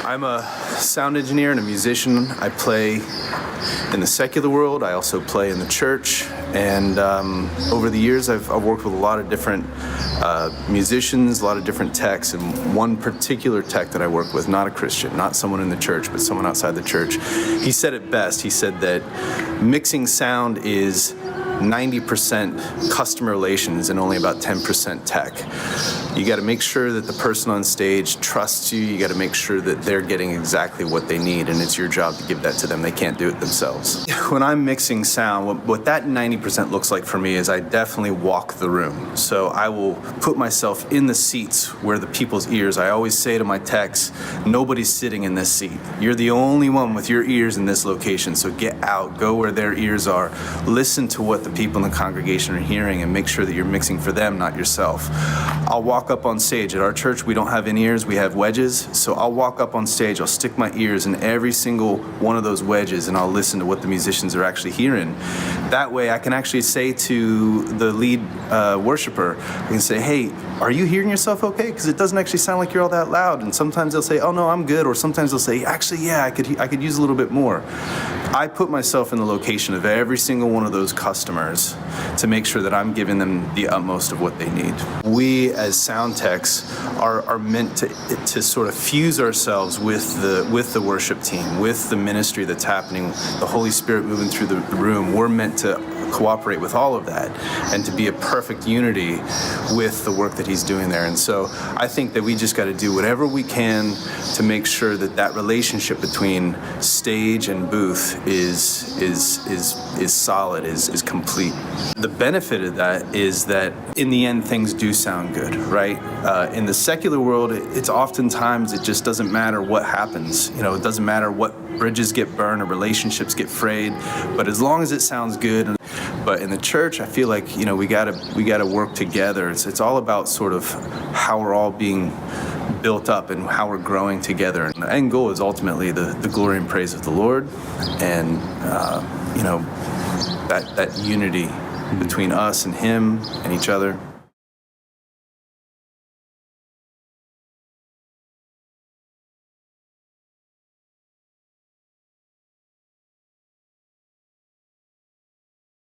I'm a sound engineer and a musician. I play in the secular world. I also play in the church. And over the years, I've worked with a lot of different musicians, a lot of different techs. And one particular tech that I work with, not a Christian, not someone in the church, but someone outside the church, he said it best. He said that mixing sound is 90% customer relations and only about 10% tech. You got to make sure that the person on stage trusts you. You got to make sure that they're getting exactly what they need, and it's your job to give that to them. They can't do it themselves. When I'm mixing sound, what that 90% looks like for me is I definitely walk the room. So I will put myself in the seats where the people's ears. I always say to my techs, nobody's sitting in this seat. You're the only one with your ears in this location. So get out, go where their ears are. Listen to what the people in the congregation are hearing and make sure that you're mixing for them, not yourself. I'll walk up on stage. At our church, we don't have in-ears, we have wedges. So I'll walk up on stage, I'll stick my ears in every single one of those wedges, and I'll listen to what the musicians are actually hearing. That way I can actually say to the lead worshiper, I can say, hey, are you hearing yourself okay? Because it doesn't actually sound like you're all that loud. And sometimes they'll say, oh no, I'm good. Or sometimes they'll say, actually, yeah, I could use a little bit more. I put myself in the location of every single one of those customers to make sure that I'm giving them the utmost of what they need. We as sound techs are meant to sort of fuse ourselves with the worship team, with the ministry that's happening, the Holy Spirit moving through the room. We're meant to cooperate with all of that and to be a perfect unity with the work that he's doing there. And so I think that we just got to do whatever we can to make sure that that relationship between stage and booth is solid, is complete. The benefit of that is that in the end things do sound good, right? In the secular world, it's oftentimes it just doesn't matter what happens. You know, it doesn't matter what bridges get burned or relationships get frayed, but as long as it sounds good. But in the church, I feel like, you know, we gotta work together. It's all about sort of how we're all being built up and how we're growing together. And the end goal is ultimately the glory and praise of the Lord, and you know, that unity between us and Him and each other.